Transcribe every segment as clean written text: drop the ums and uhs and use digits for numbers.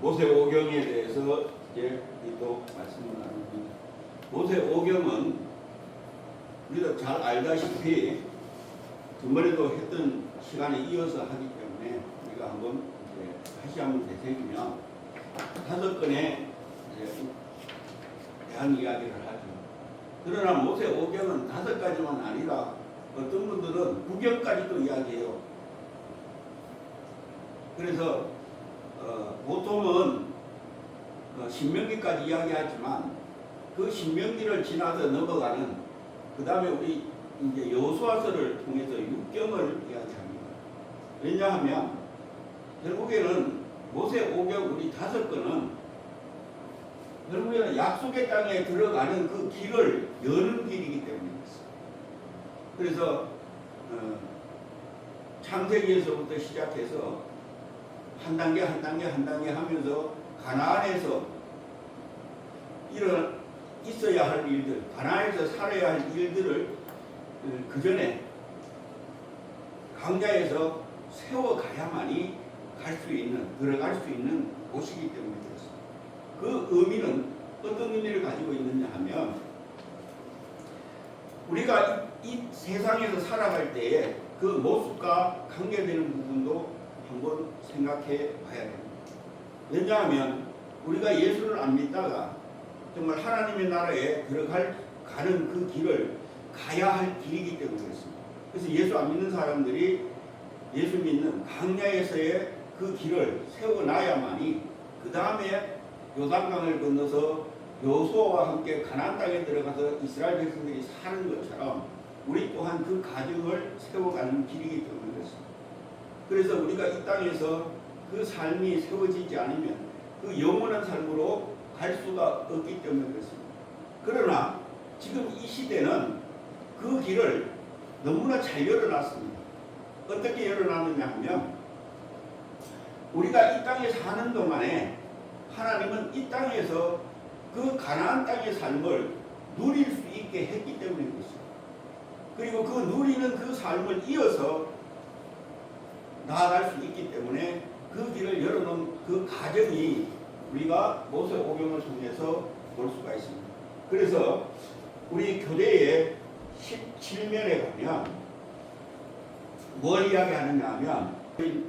모세오경에 대해서 이제 또 말씀을 나눕니다. 모세오경은 우리가 잘 알다시피 전번에도 했던 시간에 이어서 하기 때문에 우리가 한번 이제 다시 한번 되새기면 5건에 대한 이야기를 하죠. 그러나 모세오경은 5가지만 아니라 어떤 분들은 9경까지도 이야기해요. 그래서 보통은 신명기까지 이야기하지만 그 신명기를 지나서 넘어가는 그 다음에 우리 이제 여호수아서를 통해서 6경을 이야기합니다. 왜냐하면 결국에는 모세오경 우리 5건은 결국에는 약속의 땅에 들어가는 그 길을 여는 길이기 때문입니다. 그래서 창세기에서부터 시작해서 한 단계 한 단계 한 단계 하면서 가나안에서 있어야 할 일들, 가나안에서 살아야 할 일들을 그 전에 광야에서 세워가야만이 들어갈 수 있는 곳이기 때문에 그렇습니다. 그 의미는 어떤 의미를 가지고 있느냐 하면 우리가 이 세상에서 살아갈 때에 그 모습과 관계되는 부분도 한번 생각해 봐야 됩니다. 왜냐하면 우리가 예수를 안 믿다가 정말 하나님의 나라에 가는 그 길을 가야 할 길이기 때문에 그렇습니다. 그래서 예수 안 믿는 사람들이 예수 믿는 광야에서의 그 길을 세워놔야만이 그 다음에 요단강을 건너서 여호수아와 함께 가나안 땅에 들어가서 이스라엘 백성들이 사는 것처럼 우리 또한 그 가정을 세워가는 길이기 때문에 그렇습니다. 그래서 우리가 이 땅에서 그 삶이 세워지지 않으면 그 영원한 삶으로 갈 수가 없기 때문에 그렇습니다. 그러나 지금 이 시대는 그 길을 너무나 잘 열어놨습니다. 어떻게 열어놨느냐 하면 우리가 이 땅에 사는 동안에 하나님은 이 땅에서 그 가나안 땅의 삶을 누릴 수 있게 했기 때문에 그렇습니다. 그리고 그 누리는 그 삶을 이어서 나아갈 수 있기 때문에 그 길을 열어놓은 그 과정이 우리가 모세오경을 통해서 볼 수가 있습니다. 그래서 우리 교대의 17면에 가면 뭘 이야기하느냐 하면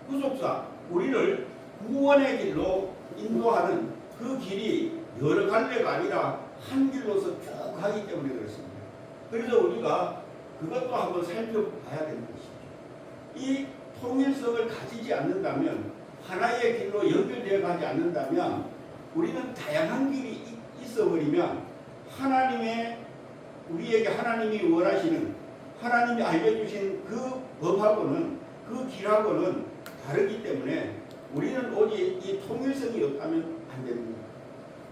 구속사, 우리를 구원의 길로 인도하는 그 길이 여러 갈래가 아니라 한 길로서 쭉 가기 때문에 그렇습니다. 그래서 우리가 그것도 한번 살펴봐야 되는 것이죠. 이 통일성을 가지지 않는다면, 하나의 길로 연결되어 가지 않는다면 우리는 다양한 길이 있어버리면 우리에게 하나님이 원하시는, 하나님이 알려주신 그 법하고는, 그 길하고는 다르기 때문에 우리는 오직 이 통일성이 없다면 안 됩니다.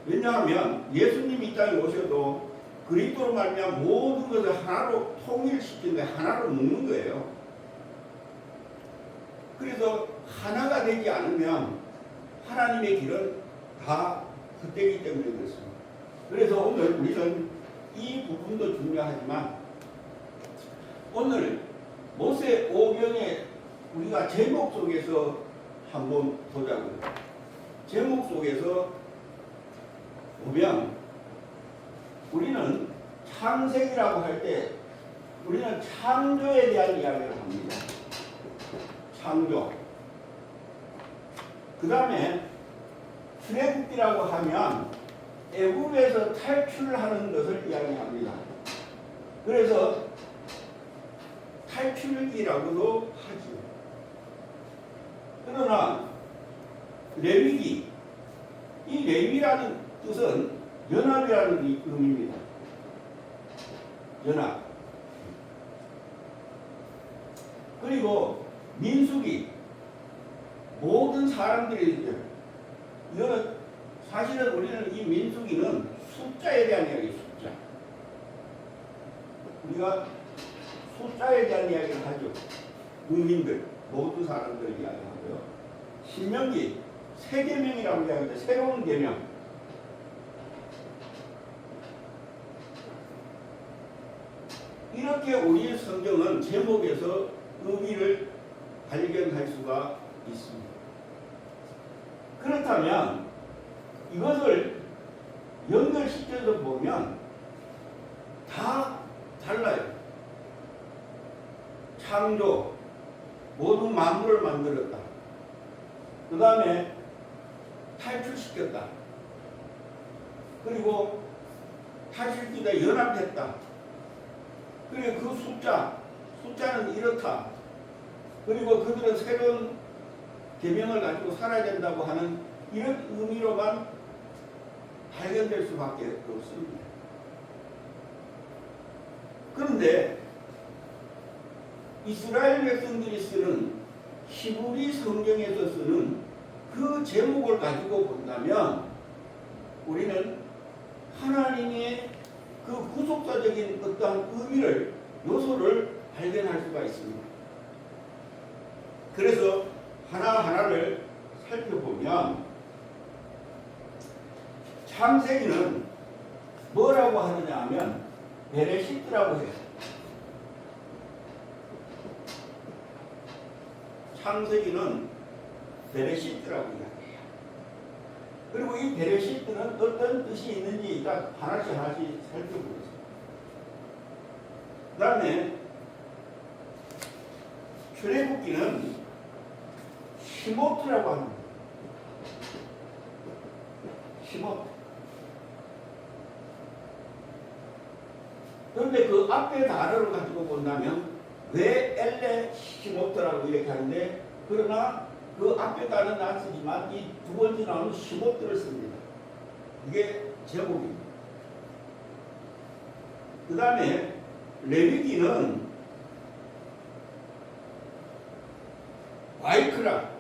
왜냐하면 예수님이 이 땅에 오셔도 그리스도로 말미암아 모든 것을 하나로 통일시키는 거예요. 하나로 묶는 거예요. 그래서 하나가 되지 않으면 하나님의 길은 다 헛되기 때문에 그렇습니다. 그래서 오늘 우리는 이 부분도 중요하지만 오늘 모세오경의 우리가 제목 속에서 한번 보자고요. 제목 속에서 보면 우리는 창세기라고 할 때 우리는 창조에 대한 이야기를 합니다. 창조. 그 다음에 출애굽기라고 하면 애굽에서 탈출하는 것을 이야기합니다. 그래서 탈출기라고도 하죠. 그러나 레위기, 이 레위라는 뜻은 연합이라는 의미입니다. 연합. 그리고 민수기, 모든 사람들이 이거는 사실은 우리는 이 민수기는 숫자에 대한 이야기예요. 숫자. 우리가 숫자에 대한 이야기를 하죠. 국민들, 모든 사람들 이야기하고요. 신명기, 새 계명이라고 이야기합니다. 새로운 계명. 이렇게 우리 성경은 제목에서 의미를 발견할 수가 있습니다. 그렇다면 이것을 연결시켜서 보면 다 달라요. 창조, 모든 만물을 만들었다. 그 다음에 탈출시켰다. 그리고 탈출시키다 연합했다. 그리고 그 숫자는 이렇다. 그리고 그들은 새로운 계명을 가지고 살아야 된다고 하는 이런 의미로만 발견될 수밖에 없습니다. 그런데 이스라엘 백성들이 쓰는 히브리 성경에서 쓰는 그 제목을 가지고 본다면 우리는 하나님의 그 구속사적인 어떠한 의미를, 요소를 발견할 수가 있습니다. 그래서 하나하나를 살펴보면 창세기는 뭐라고 하느냐 하면 베레시트라고 해요. 창세기는 베레시트라고 이야기해요. 그리고 이 베레시트는 어떤 뜻이 있는지 딱 하나씩 살펴보겠습니다. 그 다음에 출애굽기는 시모트라고 합니다. 시모트. 그런데 그 앞에 단어를 가지고 본다면 왜 엘레 시모트라고 이렇게 하는데, 그러나 그 앞에 단어는 안 쓰지만 이 두 번째 나오는 시모트를 씁니다. 이게 제목입니다. 그 다음에 레위기는 와이크라라고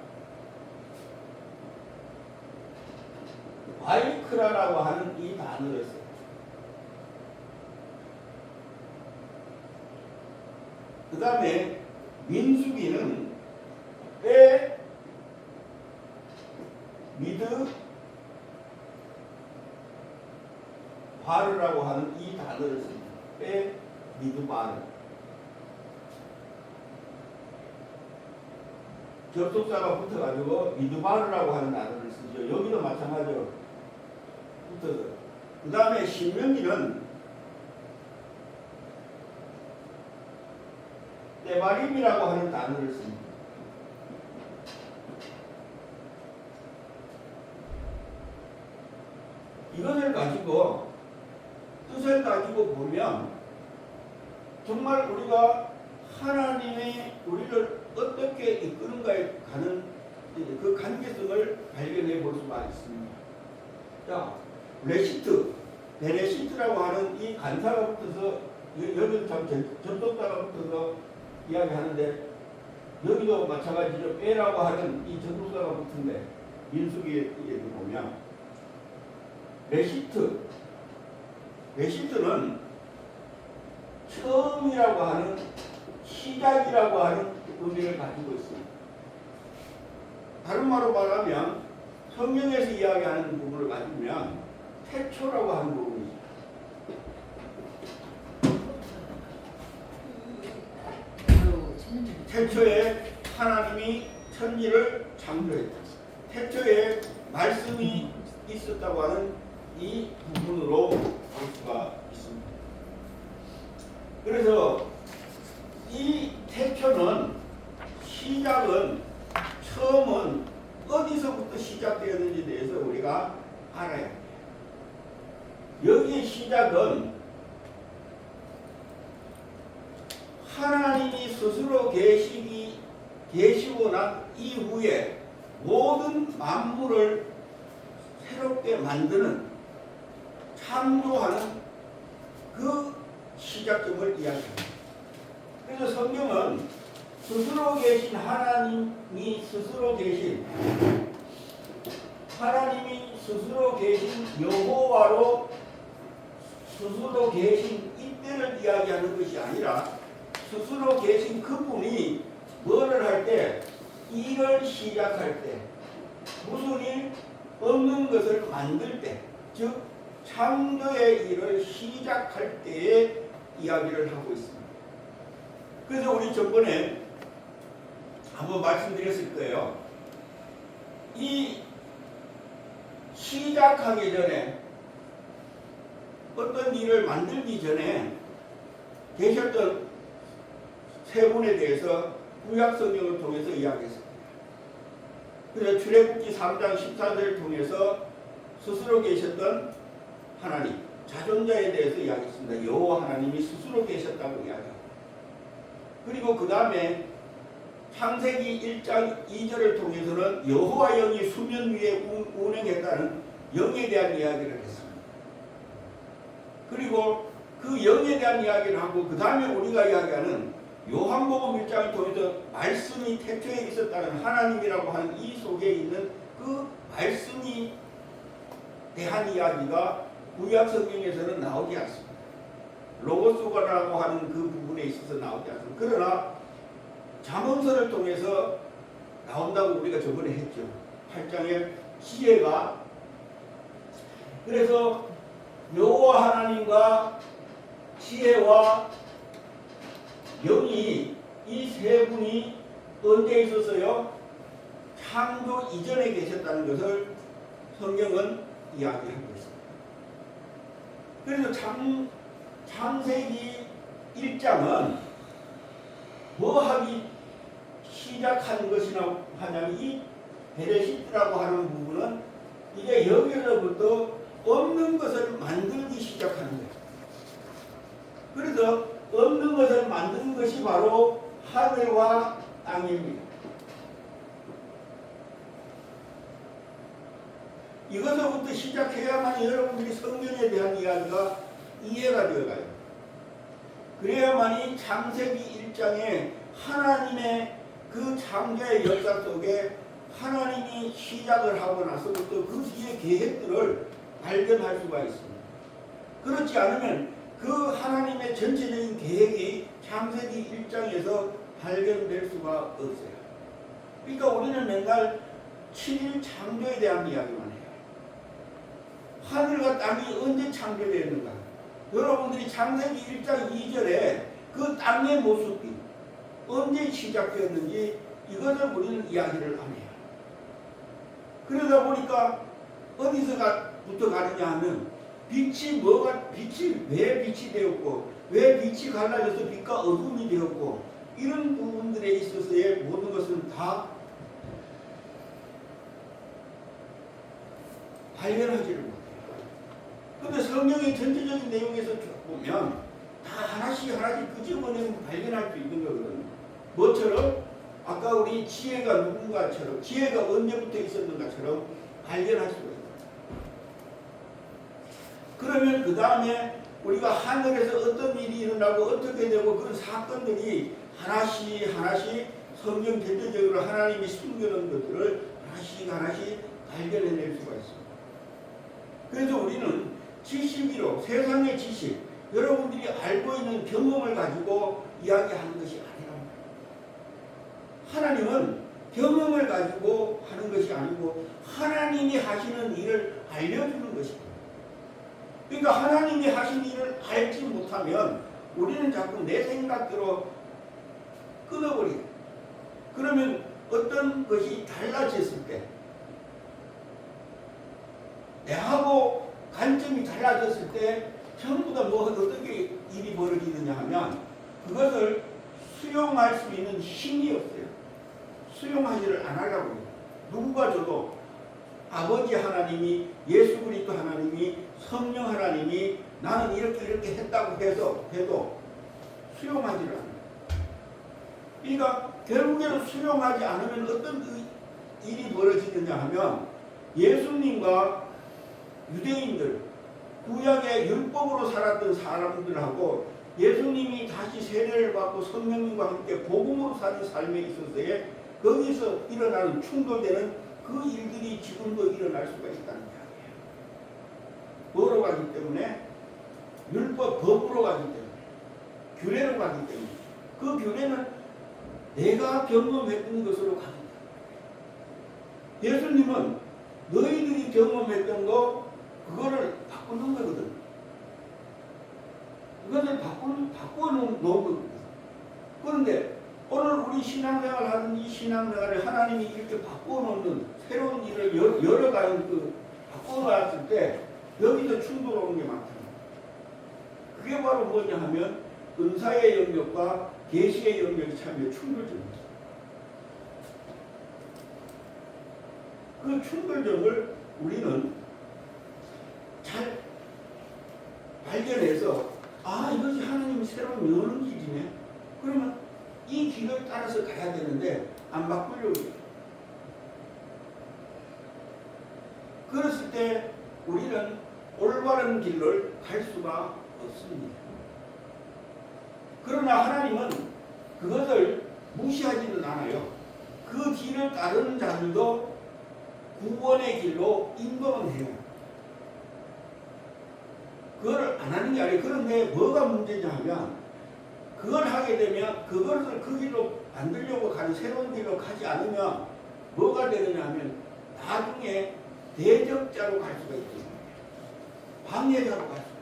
하는 이 단어를 써요. 그 다음에 민수기는 미드바르라고 하는 이 단어를 씁니다. 미드바르. 접속사가 붙어가지고 미드바르라고 하는 단어를 쓰죠. 여기도 마찬가지로 붙어서. 그 다음에 신명기는 데바림이라고 하는 단어를 씁니다. 이것을 가지고, 뜻을 가지고 보면 정말 우리가 하나님의 우리를 어떻게 이끄는가에 가는 그 관계성을 발견해 볼 수가 있습니다. 자, 베레시트라고 하는 이 간사가 붙어서, 여기는 참 접속사가 붙어서 이야기하는데, 여기도 마찬가지로 빼라고 하는 이 접속사가 붙은데, 민수기에 보면 레시트는 처음이라고 하는, 시작이라고 하는 의미를 가지고 있습니다. 다른 말로 말하면 성경에서 이야기하는 부분을 가지면 태초라고 하는 부분이죠. 태초에 하나님이 천지를 창조했다. 태초에 말씀이 있었다고 하는 이 부분으로 볼 수가 있습니다. 그래서 이 태초는, 시작은, 처음은 어디서부터 시작되었는지에 대해서 우리가 알아야 합니다. 여기의 시작은 하나님이 스스로 계시고 난 이후에 모든 만물을 새롭게 만드는, 창조하는 그 시작점을 이야기합니다. 그래서 성경은 스스로 계신 하나님이 스스로 계신 여호와로 스스로 계신 이때를 이야기하는 것이 아니라, 스스로 계신 그분이 뭐를 할 때, 일을 시작할 때, 무슨 일, 없는 것을 만들 때, 즉 창조의 일을 시작할 때에 이야기를 하고 있습니다. 그래서 우리 전번에 한번 말씀드렸을 거예요. 이 시작하기 전에 어떤 일을 만들기 전에 계셨던 세 분에 대해서 구약 성경을 통해서 이야기했습니다. 그래서 출애굽기 3장 14절을 통해서 스스로 계셨던 하나님, 자존자에 대해서 이야기했습니다. 여호와 하나님이 스스로 계셨다고 이야기합니다. 그리고 그 다음에 창세기 1장 2절을 통해서는 여호와 영이 수면 위에 운행했다는 영에 대한 이야기를 했습니다. 그리고 그 영에 대한 이야기를 하고 그 다음에 우리가 이야기하는 요한복음 1장을 통해서 말씀이 태초에 있었다는 하나님이라고 하는 이 속에 있는 그 말씀이 대한 이야기가 구약 성경에서는 나오지 않습니다. 로고스라고 하는 그 부분에 있어서 나오지 않습니다. 그러나 잠언서를 통해서 나온다고 우리가 저번에 했죠. 8장에 지혜가, 그래서 여호와 하나님과 지혜와 영이 이 세 분이 언제 있었어요? 창조 이전에 계셨다는 것을 성경은 이야기하고 있습니다. 그래서 창세기 1장은 뭐 하기 시작한 것이나 하냐면 이 베레시트라고 하는 부분은 이제 여기로부터 없는 것을 만들기 시작하는 거예요. 그래서 없는 것을 만드는 것이 바로 하늘과 땅입니다. 이것부터 시작해야만 여러분들이 성경에 대한 이야기가 이해가 되어가요. 그래야만이 창세기 1장에 하나님의 그 창조의 역사 속에 하나님이 시작을 하고 나서부터 그 뒤의 계획들을 발견할 수가 있습니다. 그렇지 않으면 그 하나님의 전체적인 계획이 창세기 1장에서 발견될 수가 없어요. 그러니까 우리는 맨날 7일 창조에 대한 이야기만 해요. 하늘과 땅이 언제 창조되었는가? 여러분들이 창세기 1장 2절에 그 땅의 모습이 언제 시작되었는지 이것을 우리는 이야기를 안 해요. 그러다 보니까 어디서부터 가느냐 하면 빛이 왜 빛이 되었고 왜 빛이 갈라져서 빛과 어둠이 되었고 이런 부분들에 있어서의 모든 것은 다 발견하지를 못해요. 그런데 성경의 전체적인 내용에서 보면 다 하나씩 끄집어내면 발견할 수 있는 거거든요. 뭐처럼? 아까 우리 지혜가 누군가처럼, 지혜가 언제부터 있었는가처럼 발견할 수가 있어요. 그러면 그 다음에 우리가 하늘에서 어떤 일이 일어나고 어떻게 되고 그런 사건들이 하나씩 성경 전체적으로 하나님이 숨겨놓은 것들을 하나씩 발견해낼 수가 있습니다. 그래서 우리는 지식으로 세상의 지식, 여러분들이 알고 있는 경험을 가지고 이야기하는 것이 아니랍니다. 하나님은 경험을 가지고 하는 것이 아니고 하나님이 하시는 일을 알려주는 것입니다. 그러니까 하나님이 하신 일을 알지 못하면 우리는 자꾸 내 생각대로 끊어버려요. 그러면 어떤 것이 달라졌을 때 내하고 관점이 달라졌을 때 전부 다 뭐 어떻게 일이 벌어지느냐 하면 그것을 수용할 수 있는 힘이 없어요. 수용하지를 안 하려고 해요. 누구가 줘도 아버지 하나님이, 예수 그리스도 하나님이, 성령 하나님이 나는 이렇게 했다고 해도 수용하지를 않아요. 그러니까 결국에는 수용하지 않으면 어떤 일이 벌어지느냐 하면 예수님과 유대인들, 구약의 율법으로 살았던 사람들하고 예수님이 다시 세례를 받고 성령님과 함께 복음으로 사는 삶에 있어서의 거기서 일어나는 충돌되는 그 일들이 지금도 일어날 수가 있다는 이야기예요. 뭐로 가기 때문에? 율법, 법으로 가기 때문에, 규례로 가기 때문에. 그 규례는 내가 경험했던 것으로 가기 때문에. 예수님은 너희들이 경험했던 거 그거를 바꾸는 거거든. 그것을 바꿔놓은 거거든. 그런데 오늘 우리 신앙생활 하는 이 신앙생활을 하나님이 이렇게 바꿔놓는 새로운 일을 열어가는 그 바꿔놨을 때 여기서 충돌 오는 게 많다. 그게 바로 뭐냐 하면 은사의 영역과 계시의 영역이 참여 충돌점입니다. 그 충돌점을 우리는 잘 발견해서 이것이 하나님의 새로운 여는 길이네. 그러면 이 길을 따라서 가야 되는데 안 바꾸려고 해요. 그랬을 때 우리는 올바른 길을 갈 수가 없습니다. 그러나 하나님은 그것을 무시하지는 않아요. 그 길을 따르는 자들도 구원의 길로 인도는 해요. 그걸 안 하는 게 아니에요. 그런데 뭐가 문제냐 하면 그걸 하게 되면 그것을 그 길로 만들려고 가는 새로운 길로 가지 않으면 뭐가 되느냐 하면 나중에 대적자로 갈 수가 있거든요. 방해자로 갈 수가 있어요.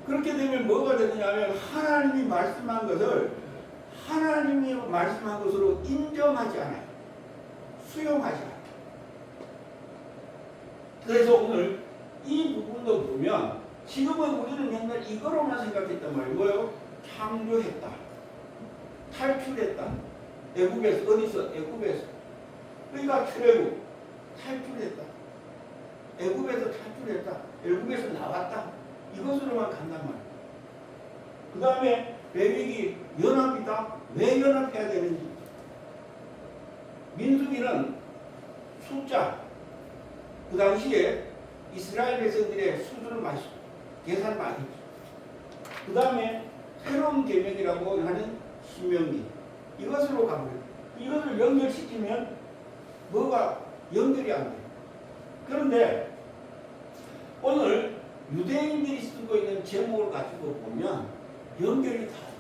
그렇게 되면 뭐가 되느냐 하면 하나님이 말씀한 것을 하나님이 말씀한 것으로 인정하지 않아요. 수용하지 않아요. 그래서 오늘 이 부분도 보면 지금은 우리는 맨날 이거로만 생각했단 말이에요. 뭐요? 창조했다. 탈출했다. 애국에서 어디서? 애국에서. 그러니까 출애굽 탈출했다. 애국에서 탈출했다. 애국에서 나왔다. 이것으로만 간단 말이에요. 그 다음에 레위기 연합이다. 왜 연합해야 되는지. 민수기는 숫자. 그 당시에 이스라엘 백성들의 수준을 많이 계산 많이 했죠. 그 다음에 새로운 계명이라고 하는 신명기. 이것으로 가버려요. 이것을 연결시키면 뭐가 연결이 안 돼요. 그런데 오늘 유대인들이 쓰고 있는 제목을 가지고 보면 연결이 다 돼요.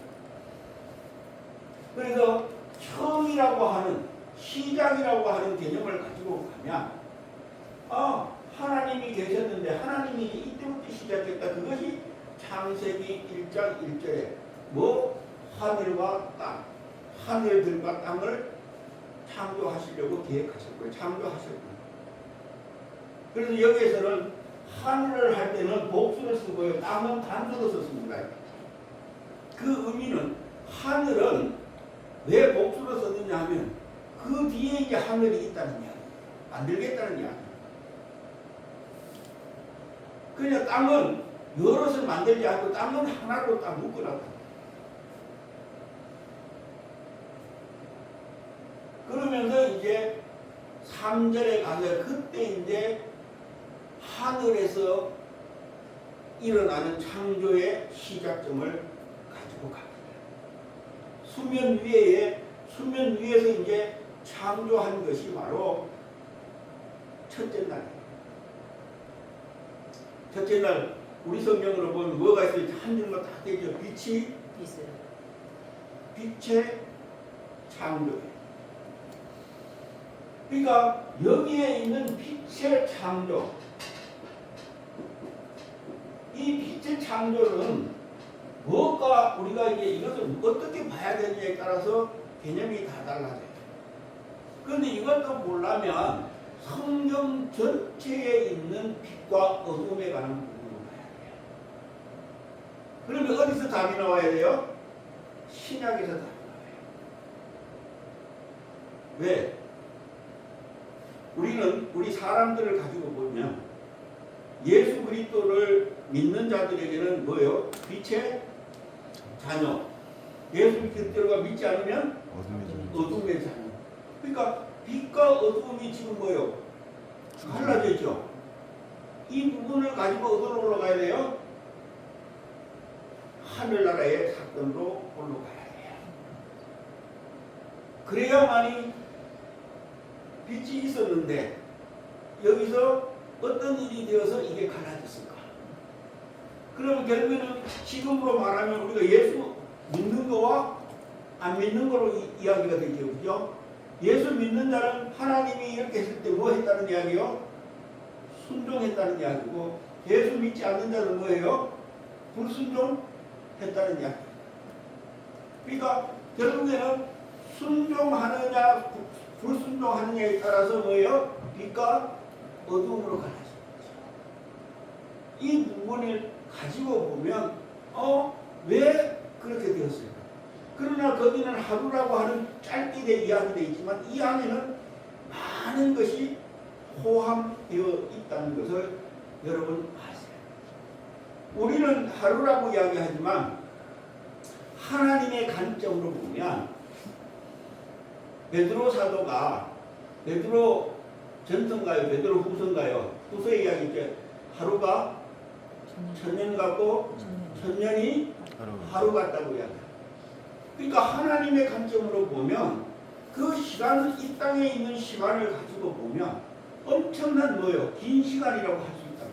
그래서 처음이라고 하는 시작이라고 하는 개념을 가지고 가면 하나님이 계셨는데 하나님이 이때부터 시작했다. 그것이 창세기 1장 1절에 하늘과 땅, 하늘들과 땅을 창조하시려고 계획하셨고요. 창조하셨고요. 그래서 여기에서는 하늘을 할 때는 복수를 쓰고요. 땅은 단수로 썼습니다. 그 의미는 하늘은 왜 복수로 썼느냐 하면 그 뒤에 이제 하늘이 있다는 이야기, 만들겠다는 이야기. 그냥 땅은 여럿을 만들지 않고 땅은 하나로 딱 묶어놨다. 그러면서 이제 3절에 가서 그때 이제 하늘에서 일어나는 창조의 시작점을 가지고 갑니다. 수면 위에서 이제 창조한 것이 바로 첫째 날이에요. 첫째 날 우리 성경으로 보면 뭐가 있어요? 한 줄로 다 되죠. 빛이 있어요. 빛의 창조예요. 그러니까 여기에 있는 빛의 창조, 이 빛의 창조는 무엇과 우리가 이제 이것을 어떻게 봐야 되느냐에 따라서 개념이 다 달라져요. 그런데 이것도 모르면 성경 전체에 있는 빛과 어둠에 관한 부분으로 가야 돼요. 그러면 어디서 답이 나와야 돼요? 신약에서 답이 나와요. 왜? 우리 사람들을 가지고 보면 예수 그리스도를 믿는 자들에게는 뭐예요? 빛의 자녀. 예수 그리스도가 믿지 않으면 어둠의 자녀. 그러니까 빛과 어둠이 지금 뭐예요? 갈라져 있죠. 이 부분을 가지고 어디로 올라가야 돼요? 하늘나라의 사건으로 올라가야 돼요. 그래야만이 빛이 있었는데 여기서 어떤 일이 되어서 이게 갈라졌을까? 그러면 결국에는 지금으로 말하면 우리가 예수 믿는 거와 안 믿는 거로 이야기가 되죠. 그죠? 예수 믿는 자는 하나님이 이렇게 했을 때 뭐 했다는 이야기요? 순종했다는 이야기고, 예수 믿지 않는 자는 뭐예요? 불순종했다는 이야기. 그러니까 결국에는 순종하느냐 불순종하느냐에 따라서 뭐예요? 빛과 어둠으로 갈라집니다. 이 부분을 가지고 보면 왜 그렇게 되었을까? 그러나 거기는 하루라고 하는 짧게 된 이야기되어 있지만 이 안에는 많은 것이 포함되어 있다는 것을 여러분 아세요? 우리는 하루라고 이야기하지만 하나님의 관점으로 보면 베드로 사도가 베드로 전서인가요? 베드로 후서인가요? 후서의 이야기죠. 하루가 천년 같고 천년이 하루 같다고 이야기해요. 그러니까 하나님의 관점으로 보면 그 시간, 이 땅에 있는 시간을 가지고 보면 엄청난 뭐예요? 긴 시간이라고 할 수 있다.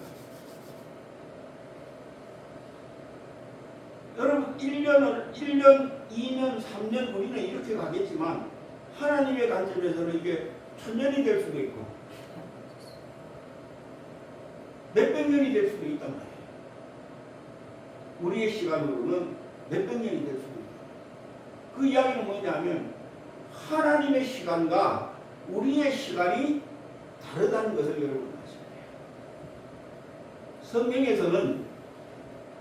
여러분 1년, 2년, 3년 우리는 이렇게 가겠지만 하나님의 관점에서는 이게 천년이 될 수도 있고 몇백 년이 될 수도 있단 말이에요. 우리의 시간으로는 몇백 년이 될 수도 있다. 그 이야기는 뭐냐면 하나님의 시간과 우리의 시간이 다르다는 것을 여러분 아셔야 돼요. 성경에서는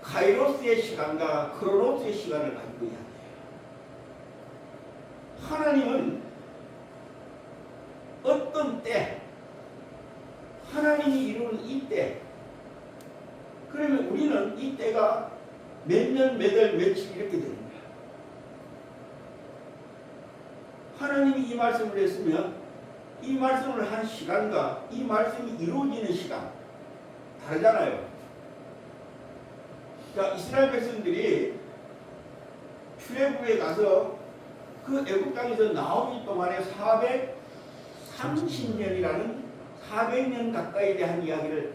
카이로스의 시간과 크로노스의 시간을 가지고 이야기해요. 하나님은 어떤 때, 하나님이 이루는 이 때, 그러면 우리는 이 때가 몇 년, 몇 월, 며칠 이렇게 되는 거예요. 하나님이 이 말씀을 했으면 이 말씀을 한 시간과 이 말씀이 이루어지는 시간 다르잖아요. 자, 이스라엘 백성들이 출애굽에 가서 그 애굽 땅에서 나오기 동안에 430년이라는 400년 가까이 대한 이야기를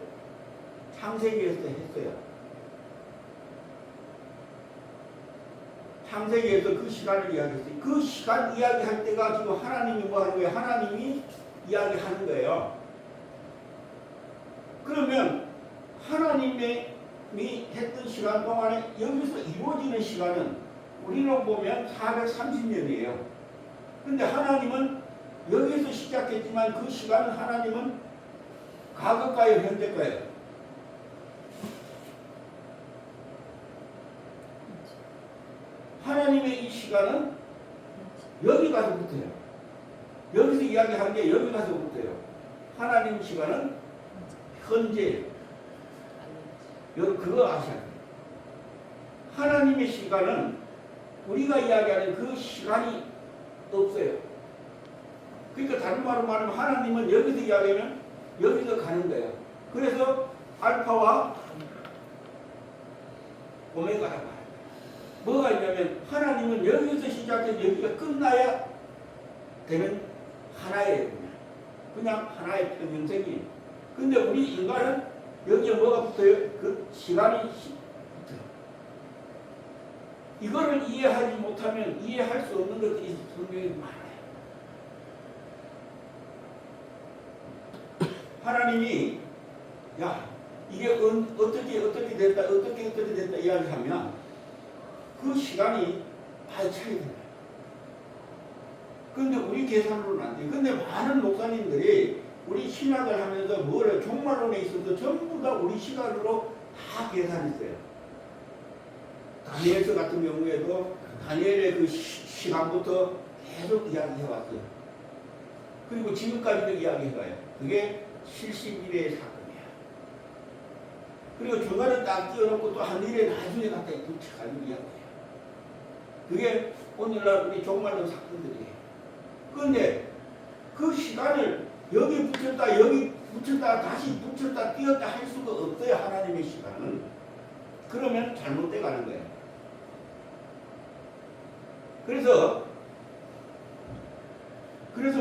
창세기에서 했어요. 창세기에서 그 시간을 이야기했어요. 그 시간 이야기할 때가 지금 하나님이 뭐 하는 거예요? 하나님이 이야기하는 거예요. 그러면 하나님이 했던 시간 동안에 여기서 이루어지는 시간은 우리는 보면 430년이에요. 근데 하나님은 여기서 시작했지만 그 시간은 하나님은 과거가요, 현재가요? 하나님의 이 시간은 여기 가서 붙어요. 여기서 이야기하는 게 여기 가서 붙어요. 하나님 시간은 현재. 여러분 그거 아셔야 돼요. 하나님의 시간은 우리가 이야기하는 그 시간이 없어요. 그러니까 다른 말로 말하면 하나님은 여기서 이야기하면 여기서 가는 거예요. 그래서 알파와 오메가라고 해요. 뭐가 있냐면 하나님은 여기서 시작해서 여기가 끝나야 되는 하나예요. 그냥 하나의 평행선이에요. 근데 우리 인간은 여기에 뭐가 붙어요? 그 시간이 붙어요. 이거를 이해하지 못하면 이해할 수 없는 것들이 성경에 많아요. 하나님이 야 이게 어떻게 됐다 어떻게 됐다 이야기하면 그 시간이 많이 차이 나요. 그런데 우리 계산으로는 안 돼요. 근데 많은 목사님들이 우리 신학을 하면서 뭐래 종말론에 있어서 전부 다 우리 시간으로 다 계산했어요. 다니엘서 같은 경우에도 다니엘의 그 시간부터 계속 이야기해왔어요. 그리고 지금까지도 이야기해가요. 그게 70일의 사건이야. 그리고 중간에 딱 띄워놓고 또 한 일에 나중에 갖다 붙여가지고 이야기해요. 그게 오늘날 우리 종말론 사건들이에요. 그런데 그 시간을 여기 붙였다 여기 붙였다 다시 붙였다 띄었다 할 수가 없어요. 하나님의 시간은. 그러면 잘못돼 가는 거예요. 그래서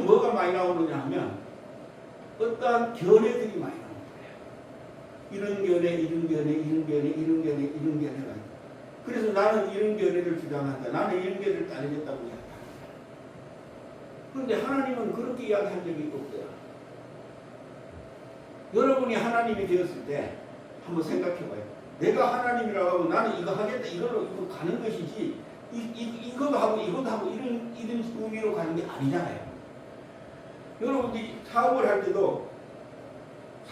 뭐가 많이 나오느냐 하면 어떠한 견해들이 많이 나오는 거예요. 이런 견해가. 그래서 나는 이런 견해를 주장한다. 나는 이런 견해를 따르겠다고 이야기합니다. 그런데 하나님은 그렇게 이야기한 적이 없어요. 여러분이 하나님이 되었을 때 한번 생각해봐요. 내가 하나님이라고 하고 나는 이거 하겠다 이걸로 이거 가는 것이지 이것도 하고 이런 의미로 가는 게 아니잖아요. 여러분들이 사업을 할 때도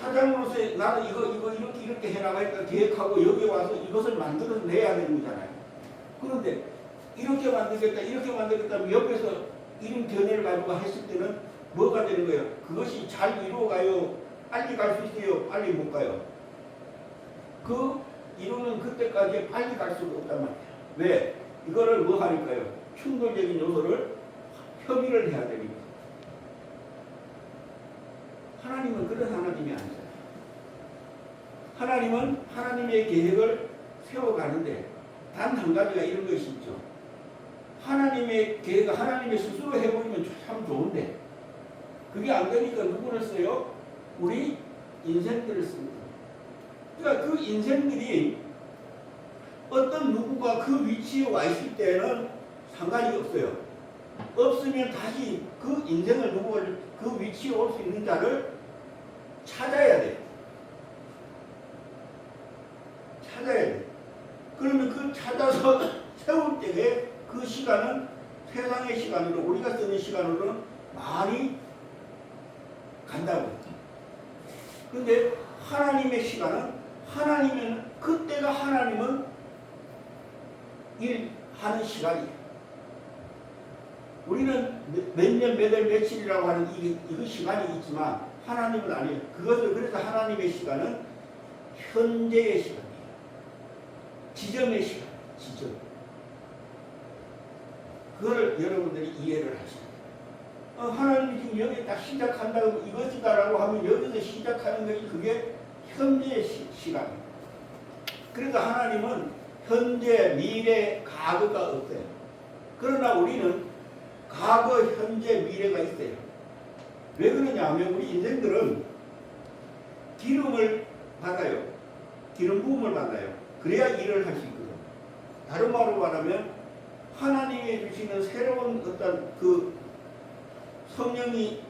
사장으로서 나는 이거 이렇게 해나가니까 계획하고 여기 와서 이것을 만들어내야 되는 거잖아요. 그런데 이렇게 만들겠다 하면 옆에서 이름 견해를 가지고 했을 때는 뭐가 되는 거예요? 그것이 잘 이루어가요? 빨리 갈 수 있어요? 빨리 못 가요? 그 이루는 그때까지 빨리 갈 수가 없단 말이에요. 왜? 이거를 뭐 하니까요? 충돌적인 요소를 협의를 해야 됩니다. 하나님은 그런 하나님이 아니잖아요. 하나님은 하나님의 계획을 세워가는데 단 한 가지가 이런 것이 있죠. 하나님의 계획을 하나님의 스스로 해버리면 참 좋은데 그게 안 되니까 누구를 써요? 우리 인생들을 씁니다. 그러니까 그 인생들이 어떤 누구가 그 위치에 와 있을 때는 상관이 없어요. 없으면 다시 그 인생을 누구를 그 위치에 올 수 있는 자를 찾아야 돼요. 찾아야 돼요. 그러면 그 찾아서 세울 때에 그 시간은 세상의 시간으로 우리가 쓰는 시간으로는 많이 간다고. 그런데 하나님의 시간은 그때가 하나님은 일하는 시간이에요. 우리는 몇 년, 몇 월, 며칠이라고 하는 이거 시간이 있지만 하나님은 아니에요. 그래서 하나님의 시간은 현재의 시간이에요. 지점의 시간, 지점. 그거를 여러분들이 이해를 하셔야 돼요. 하나님이 지금 여기 딱 시작한다고 이것이다라고 하면 여기서 시작하는 것이 그게 현재의 시간입니다. 그러니까 하나님은 현재, 미래, 과거가 없어요. 그러나 우리는 과거, 현재, 미래가 있어요. 왜 그러냐 하면 우리 인생들은 기름을 받아요. 기름 부음을 받아요. 그래야 일을 할 수 있거든. 다른 말로 말하면 하나님이 주시는 새로운 어떤 그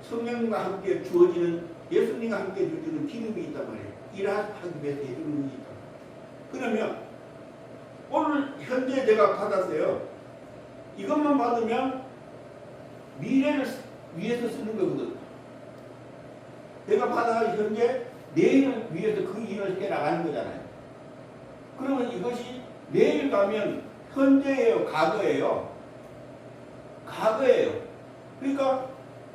성령과 함께 주어지는 예수님과 함께 주어지는 기름이 있단 말이에요. 일하기 위해서 해주는 것이 있다. 그러면 오늘 현재 내가 받았어요. 이것만 받으면 미래를 위해서 쓰는 거거든. 내가 받아 현재 내일을 위해서 그 일을 해 나가는 거잖아요. 그러면 이것이 내일 가면 현재예요, 과거예요? 과거예요. 그러니까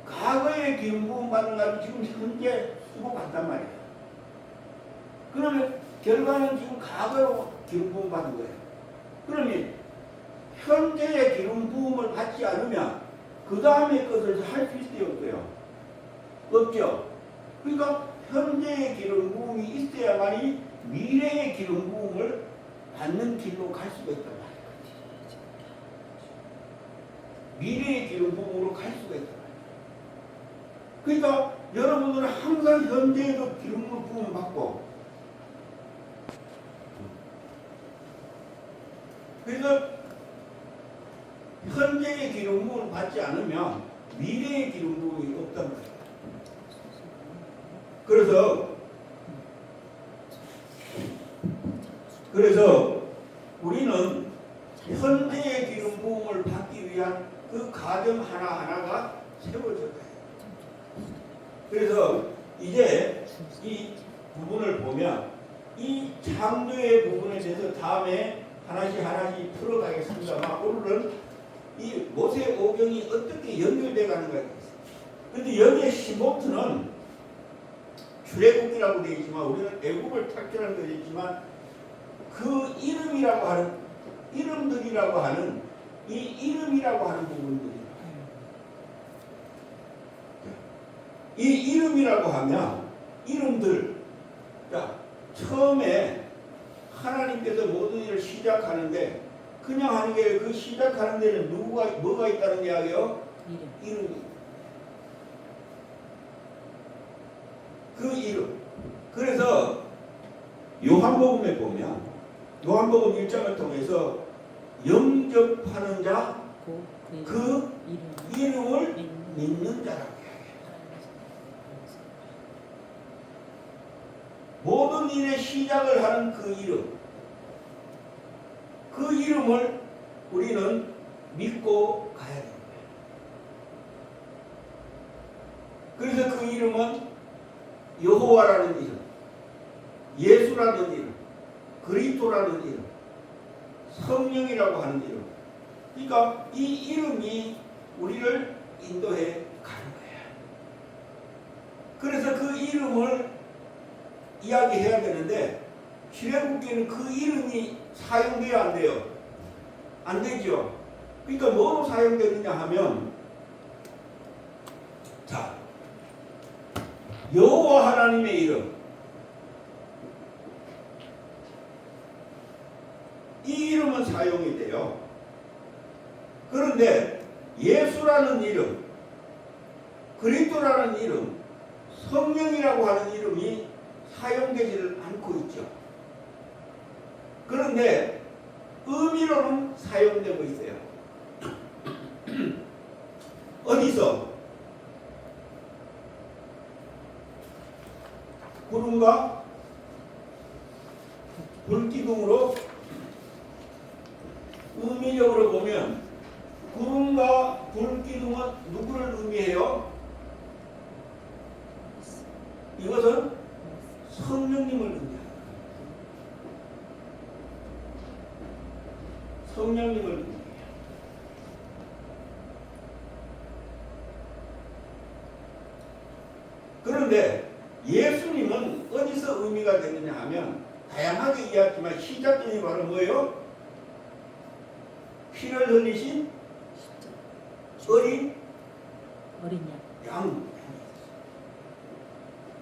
과거의 기름 부음 받는 것을 지금 현재 쓰고 간단 말이에요. 그러면 결과는 지금 과거로 기름 부음 받은 거예요. 그러면 현재의 기름 부음을 받지 않으면 그 다음의 것을 할 수 있어요, 없어요? 없죠. 그러니까 현재의 기름 부음이 있어야만이 미래의 기름 부음을 받는 길로 갈 수가 있단 말이에요. 미래의 기름 부음으로 갈 수가 있단 말이에요. 그러니까 여러분들은 항상 현재에도 기름 부음을 받고, 그래서 현재의 기름 부음을 받지 않으면 미래의 기름 부음이 없단 말이에요. 그래서 우리는 현재의 기름 부음을 받기 위한 그 과정 하나하나가 세워져요. 그래서 이제 이 부분을 보면 이 창조의 부분에 대해서 다음에 하나씩 풀어가겠습니다만 오늘은 이 모세오경이 어떻게 연결되어 가는가. 그런데 여기에 시모트는 출애굽이라고 되어 있지만 우리는 애굽을 탁전하는 되어 있지만 그 이름이라고 하는 이름들이라고 하는 이 이름이라고 하는 부분들이 이 이름이라고 하면 이름들 자 처음에 하나님께서 모든 일을 시작하는데 그냥 하는 게 그 시작하는 데는 뭐가 있다는 이야기요? 이름이. 그 이름. 그래서 요한복음에 보면 요한복음 1장을 통해서 영접하는 자 그 이름을 믿는 자라고 이야기해요. 모든 일의 시작을 하는 그 이름. 그 이름을 우리는 믿고 가야 됩니다. 그래서 그 이름은 여호와라는 이름, 예수라는 이름, 그리스도라는 이름, 성령이라고 하는 이름. 그러니까 이 이름이 우리를 인도해 가는 거예요. 그래서 그 이름을 이야기해야 되는데 출애굽기에는 그 이름이 사용돼야 안 돼요. 안 되죠. 그러니까 뭐로 사용되느냐 하면, 자, 여호와 하나님의 이름, 이 이름은 사용이 돼요. 그런데 예수라는 이름, 그리스도라는 이름, 성령이라고 하는 이름이 사용되지를 않고 있죠. 그런데 의미로는 사용되고 있어요. 어디서? 구름과 불기둥으로 의미적으로 보면 구름과 불기둥은 누구를 의미해요? 이것은 성령님을 의미합니다. 성령님을 의미해요. 그런데 예수님은 어디서 의미가 되느냐 하면 다양하게 이해하지만 시작점이 바로 뭐예요? 피를 흘리신 어린 양.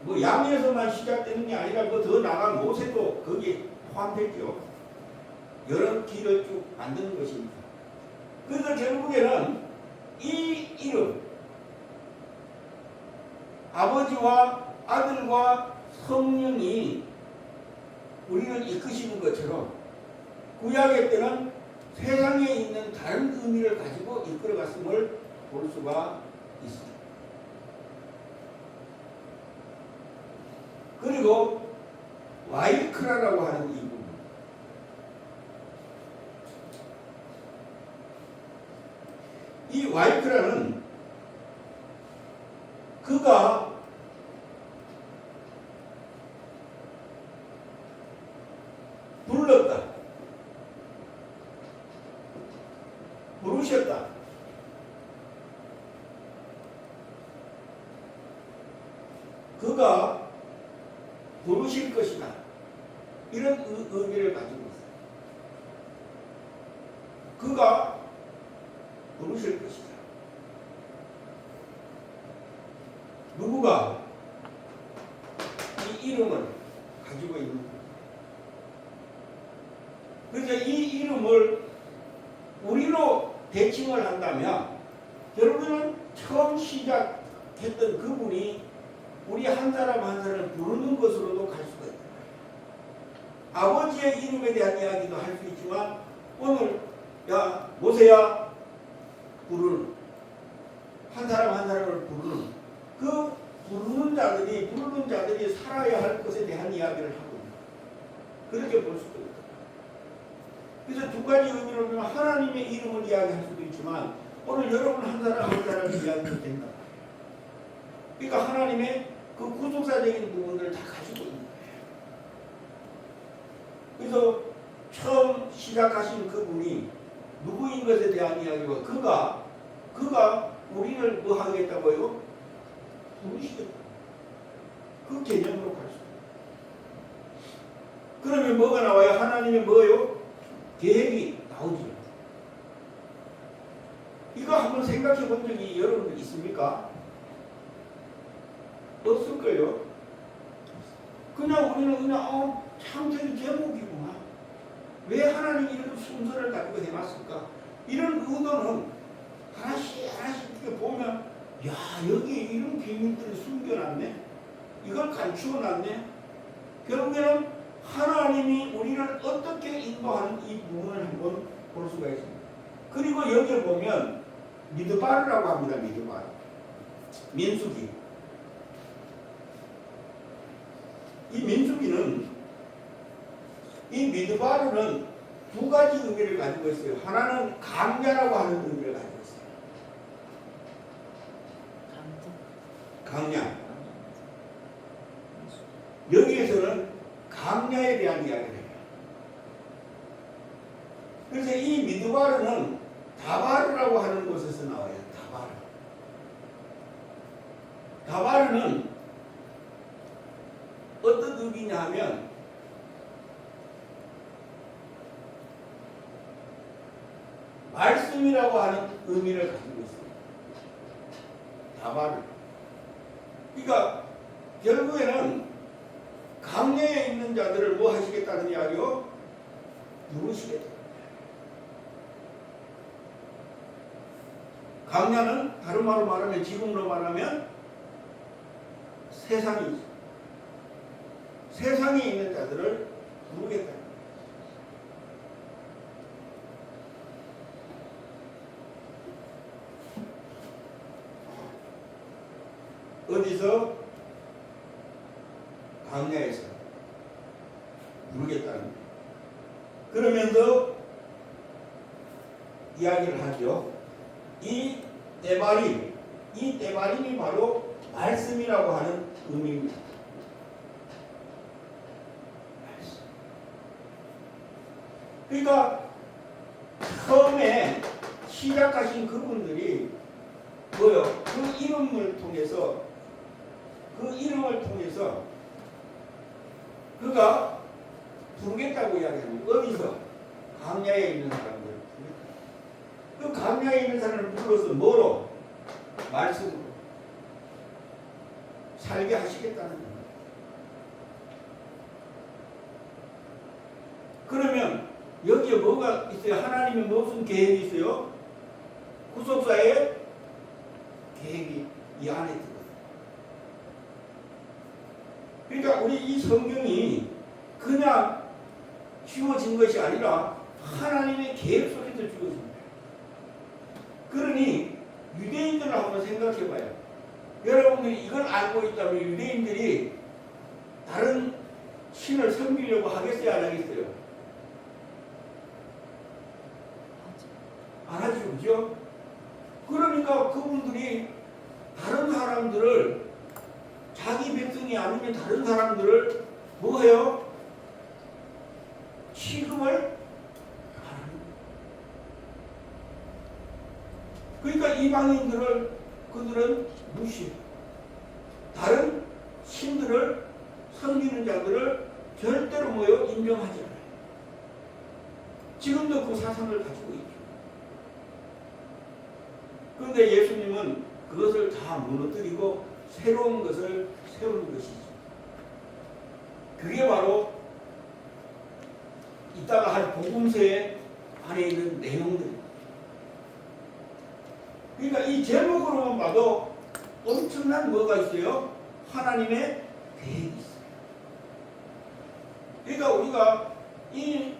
뭐 양에서만 시작되는 게 아니라 뭐 더 나간 모세도 거기에 포함됐죠. 여러 길을 쭉 만드는 것입니다. 그래서 결국에는 이 이름, 아버지와 아들과 성령이 우리를 이끄시는 것처럼 구약의 때는 세상에 있는 다른 의미를 가지고 이끌어갔음을 볼 수가 있습니다. 그리고 와이크라라고 하는 이 부분, 이 와이크라는 그가 불렀다, 부르셨다, 그가 부르실 것이다, 이런 의미를 가지고 있어요. 그가 부르실 것이다. 누구가 이 이름을 가지고 있는 거예요. 그래서 이 이름을 우리로 대칭을 한다면 결국에는 처음 시작했던 그분이 우리 한 사람 한 사람을 부르는 것으로도 갈 수가 있다. 아버지의 이름에 대한 이야기도 할 수 있지만 오늘 야 모세야 부르는, 한 사람 한 사람을 부르는, 그 부르는 자들이 살아야 할 것에 대한 이야기를 하고 있다. 그렇게 볼 수도 있다. 그래서 두 가지 의미로 보면 하나님의 이름을 이야기할 수도 있지만 오늘 여러분 한 사람 한 사람을 이야기해도 된다. 그러니까 하나님의 그 구속사적인 부분들을 다 가지고 있는 거예요. 그래서 처음 시작하신 그분이 누구인 것에 대한 이야기고 그가 우리를 뭐 하겠다고요? 부르시겠다. 그 개념으로 갈 수 있어요. 그러면 뭐가 나와요? 하나님의 뭐요? 계획이 나오죠. 이거 한번 생각해 본 적이 여러분들 있습니까? 없을 거예요. 그냥 우리는 그냥 창세기 제목이구나. 왜 하나님이 이런 순서를 가지고 해놨을까? 이런 의도는 하나씩 이렇게 보면 야 여기에 이런 비밀들을 숨겨놨네. 이걸 감추어놨네. 결국에는 하나님이 우리를 어떻게 인도하는 이 부분을 한번 볼 수가 있습니다. 그리고 여기에 보면 미드바르라고 합니다. 미드바르. 민수기. 이 민수기는 이 미드바르는 두 가지 의미를 가지고 있어요. 하나는 강야라고 하는 의미를 가지고 있어요. 강야. 강야에 대한 이야기를 해요. 그래서 이 미드바르는 다바르라고 하는 곳에서 나와요. 다바르. 다바르는 어떤 의미냐 하면 말씀이라고 하는 의미를 가지고 있습니다. 다바르. 그러니까 결국에는 강야에 있는 자들을 뭐 하시겠다는 이야기요? 부르시겠다. 강야는 다른 말로 말하면 지금으로 말하면 세상이죠. 세상에 있는 자들을 부르겠다. 어디서? 강야에서 부르겠다는 거예요. 그러면서 이야기를 하죠. 이 때바림이 바로 말씀이라고 하는 의미입니다. 말씀. 그러니까 처음에 시작하신 그분들이 뭐요? 그 이름을 통해서 그가 부르겠다고 이야기합니다. 어디서? 강야에 있는 사람들. 그 강야에 있는 사람을 불러서 뭐로? 말씀으로 살게 하시겠다는 겁니다. 그러면 여기에 뭐가 있어요? 하나님이 무슨 계획이 있어요? 구속사의 계획이 이 안에 들어요. 그러니까 우리 이 성경이 그냥 지워진 것이 아니라 하나님의 계획 속에서 지워집니다. 그러니 유대인들을 한번 생각해 봐요. 여러분들이 이걸 알고 있다면 유대인들이 다른 신을 섬기려고 하겠어요? 안 하겠어요? 안 하죠. 그죠? 그러니까 그분들이 다른 사람들을 자기 백성이 아니면 다른 사람들을 뭐해요? 취급을 안 합니다. 그러니까 이방인들을 그들은 무시해요. 다른 신들을 섬기는 자들을 절대로 뭐요? 인정하지 않아요. 지금도 그 사상을 가지고 있죠. 그런데 예수님은 그것을 다 무너뜨리고 새로운 것을 세우는 것이죠. 그게 바로 이따가 할 복음서의 안에 있는 내용들입니다. 그러니까 이 제목으로만 봐도 엄청난 뭐가 있어요? 하나님의 계획이 있어요. 그러니까 우리가 이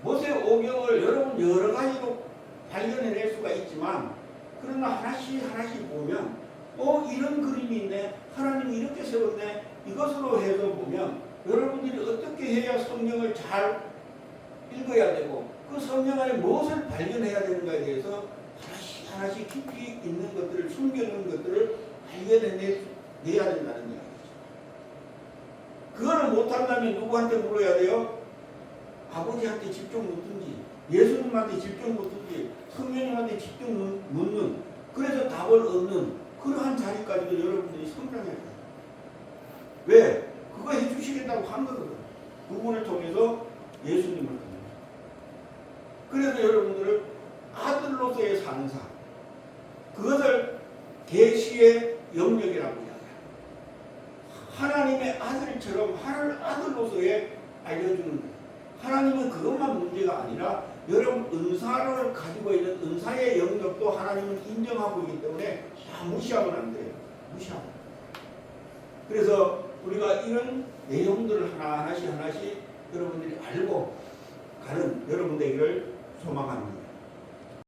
모세오경을 여러분 여러 가지로 발견해낼 수가 있지만 그러나 하나씩 보면 이런 그림이 있네. 하나님이 이렇게 세웠네. 이것으로 해서 보면 여러분들이 어떻게 해야 성경을 잘 읽어야 되고 그 성경 안에 무엇을 발견해야 되는가에 대해서 하나씩 깊이 있는 것들을 숨겨놓은 것들을 발견해내야 된다는 이야기죠. 그거를 못한다면 누구한테 물어야 돼요? 아버지한테 직접 묻든지 예수님한테 직접 묻든지 성령님한테 직접 묻는 그래서 답을 얻는 그러한 자리까지도 여러분들이 성장해야 돼요. 왜? 그거 해주시겠다고 한 거거든. 그분을 통해서 예수님을 통해서. 그래서 여러분들을 아들로서의 사는 삶 그것을 계시의 영역이라고 이야기합니다. 하나님의 아들처럼 하나님 아들로서의 알려주는 거예요. 하나님은 그것만 문제가 아니라 여러분 은사를 가지고 있는 은사의 영역도 하나님은 인정하고 있기 때문에 다 무시하면 안 돼요. 무시하면. 그래서 우리가 이런 내용들을 하나씩 여러분들이 알고 가는 여러분 되기를 소망합니다.